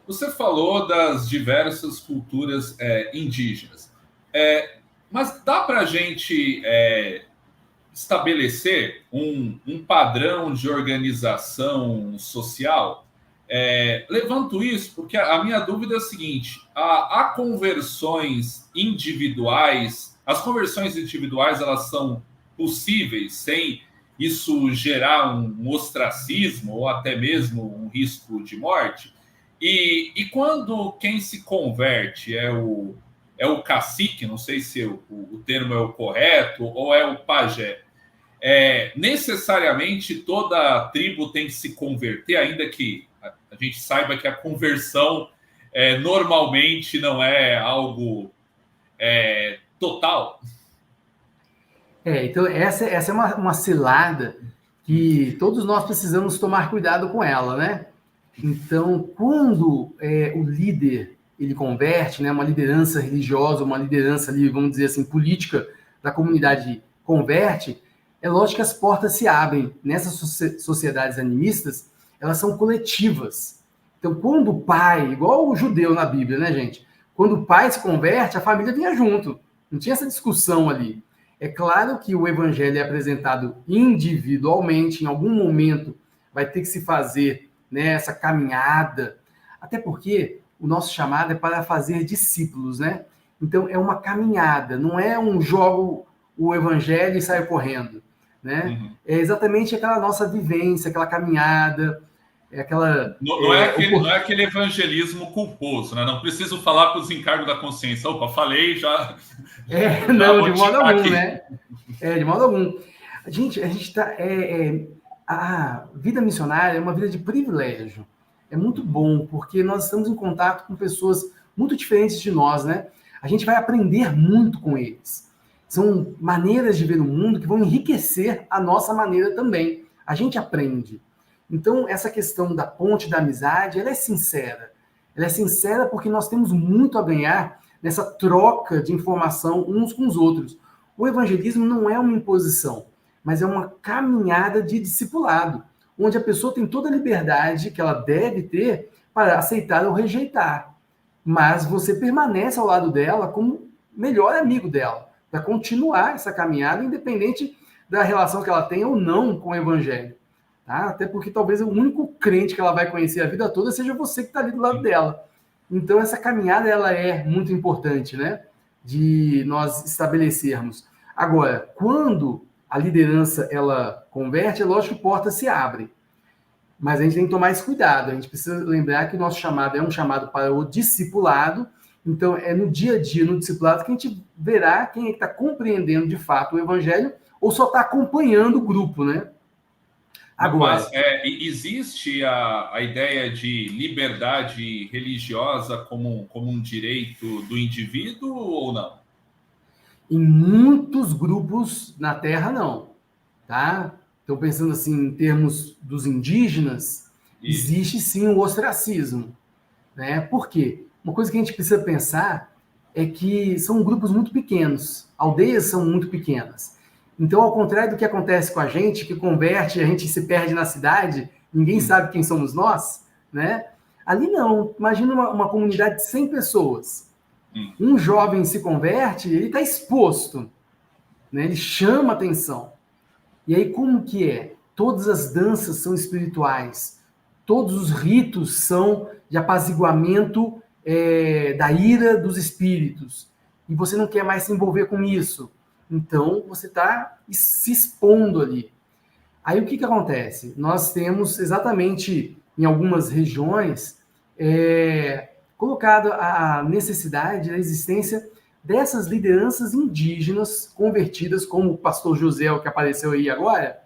Você falou das diversas culturas indígenas, mas dá para a gente estabelecer um padrão de organização social? Levanto isso porque a minha dúvida é a seguinte: há conversões individuais, as conversões individuais elas são possíveis sem isso gerar um ostracismo ou até mesmo um risco de morte? E quando quem se converte é o cacique, não sei se o termo é o correto, ou é o pajé, necessariamente toda a tribo tem que se converter, ainda que a gente saiba que a conversão normalmente não é algo total. Então essa é uma cilada que todos nós precisamos tomar cuidado com ela, né? Então, quando o líder ele converte, né, uma liderança religiosa, uma liderança ali, vamos dizer assim, política da comunidade converte, é lógico que as portas se abrem. Nessas sociedades animistas, elas são coletivas. Então, quando o pai, igual o judeu na Bíblia, né, gente? Quando o pai se converte, a família vinha junto. Não tinha essa discussão ali. É claro que o evangelho é apresentado individualmente, em algum momento vai ter que se fazer, né, essa caminhada, até porque o nosso chamado é para fazer discípulos, né? Então é uma caminhada, não é um jogo o evangelho e saio correndo, né? Uhum. É exatamente aquela nossa vivência, aquela caminhada, é aquela Não é aquele evangelismo culposo, né? Não preciso falar para os encargos da consciência. Opa, falei, já não, de vou modo ticar algum, aqui. né? De modo algum. A gente tá. A vida missionária é uma vida de privilégio. É muito bom, porque nós estamos em contato com pessoas muito diferentes de nós, né? A gente vai aprender muito com eles. São maneiras de ver o mundo que vão enriquecer a nossa maneira também. A gente aprende. Então, essa questão da ponte da amizade, ela é sincera. Ela é sincera porque nós temos muito a ganhar nessa troca de informação uns com os outros. O evangelismo não é uma imposição, mas é uma caminhada de discipulado, onde a pessoa tem toda a liberdade que ela deve ter para aceitar ou rejeitar. Mas você permanece ao lado dela como melhor amigo dela, para continuar essa caminhada, independente da relação que ela tem ou não com o evangelho. Tá? Até porque talvez o único crente que ela vai conhecer a vida toda seja você que está ali do lado dela. Então essa caminhada ela é muito importante, né? De nós estabelecermos. Agora, quando a liderança ela converte, é lógico que portas se abrem. Mas a gente tem que tomar esse cuidado. A gente precisa lembrar que o nosso chamado é um chamado para o discipulado. Então, é no dia a dia, no discipulado, que a gente verá quem é que está compreendendo de fato o evangelho ou só está acompanhando o grupo, né? Mas Agora, existe a ideia de liberdade religiosa como um direito do indivíduo ou não? em muitos grupos na Terra, não. Tá? Então, pensando assim, em termos dos indígenas, Isso. existe sim o ostracismo. Né? Por quê? Uma coisa que a gente precisa pensar é que são grupos muito pequenos, aldeias são muito pequenas. Então, ao contrário do que acontece com a gente, que converte, a gente se perde na cidade, ninguém sabe quem somos nós, né? Ali não. Imagina uma comunidade de 100 pessoas. Hum. Um jovem se converte, ele está exposto, né? Ele chama atenção. E aí, como que é? Todas as danças são espirituais, todos os ritos são de apaziguamento da ira dos espíritos. E você não quer mais se envolver com isso. Então, você está se expondo ali. Aí, o que, que acontece? Nós temos exatamente em algumas regiões colocado a necessidade, a existência dessas lideranças indígenas convertidas, como o pastor José, que apareceu aí agora.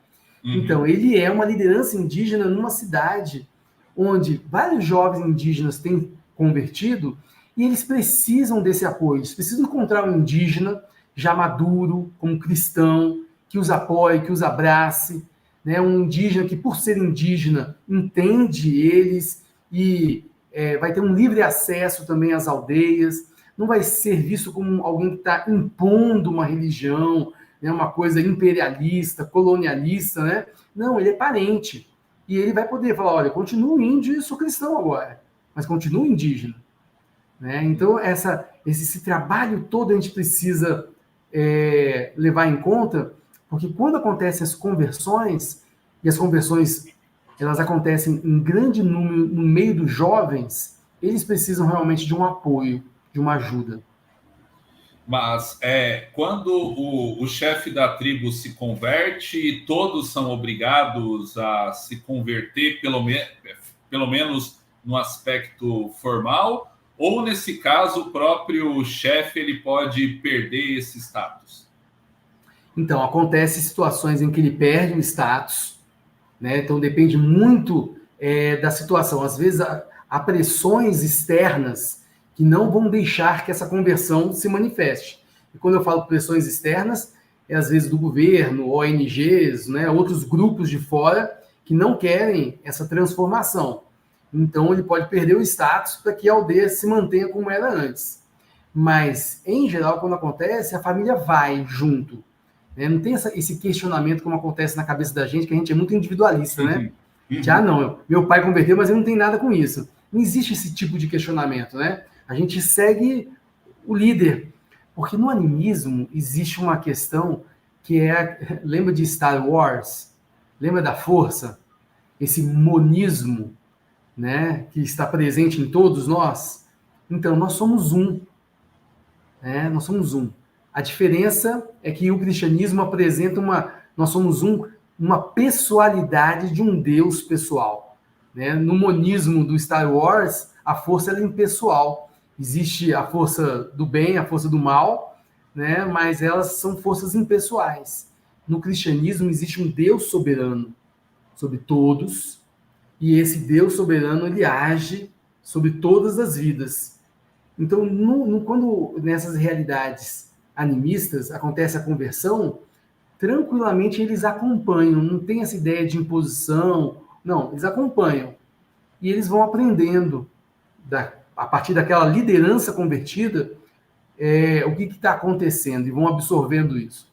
Então, Uhum. ele é uma liderança indígena numa cidade onde vários jovens indígenas têm convertido e eles precisam desse apoio. Eles precisam encontrar um indígena já maduro, como cristão, que os apoie, que os abrace, né? Um indígena que, por ser indígena, entende eles e vai ter um livre acesso também às aldeias, não vai ser visto como alguém que está impondo uma religião, né, uma coisa imperialista, colonialista, né? Não, ele é parente. E ele vai poder falar, olha, continuo índio e sou cristão agora. mas continua indígena. Né? Então, esse trabalho todo a gente precisa levar em conta, porque quando acontecem as conversões, e as conversões elas acontecem em grande número no meio dos jovens, eles precisam realmente de um apoio, de uma ajuda. Mas quando o chefe da tribo se converte, todos são obrigados a se converter, pelo menos no aspecto formal, ou nesse caso o próprio chefe ele pode perder esse status? Então, acontecem situações em que ele perde o status, né? Então, depende muito da situação. Às vezes, há pressões externas que não vão deixar que essa conversão se manifeste. E quando eu falo pressões externas, às vezes do governo, ONGs, né? Outros grupos de fora que não querem essa transformação. Então, ele pode perder o status para que a aldeia se mantenha como era antes. Mas, em geral, quando acontece, a família vai junto. Né? Não tem esse questionamento como acontece na cabeça da gente, que a gente é muito individualista, né? Já não, meu pai converteu, mas ele não tem nada com isso. Não existe esse tipo de questionamento, né? A gente segue o líder. Porque no animismo existe uma questão que lembra de Star Wars? Lembra da força? Esse monismo, né? Que está presente em todos nós. Então, nós somos um. Né? Nós somos um. A diferença é que o cristianismo apresenta nós somos uma pessoalidade de um Deus pessoal. Né? No monismo do Star Wars, a força é impessoal. Existe a força do bem, a força do mal, né? Mas elas são forças impessoais. No cristianismo existe um Deus soberano sobre todos, e esse Deus soberano ele age sobre todas as vidas. Então, quando nessas realidades animistas acontece a conversão, tranquilamente eles acompanham, não tem essa ideia de imposição, não, eles acompanham. E eles vão aprendendo, a partir daquela liderança convertida, o que está acontecendo, e vão absorvendo isso.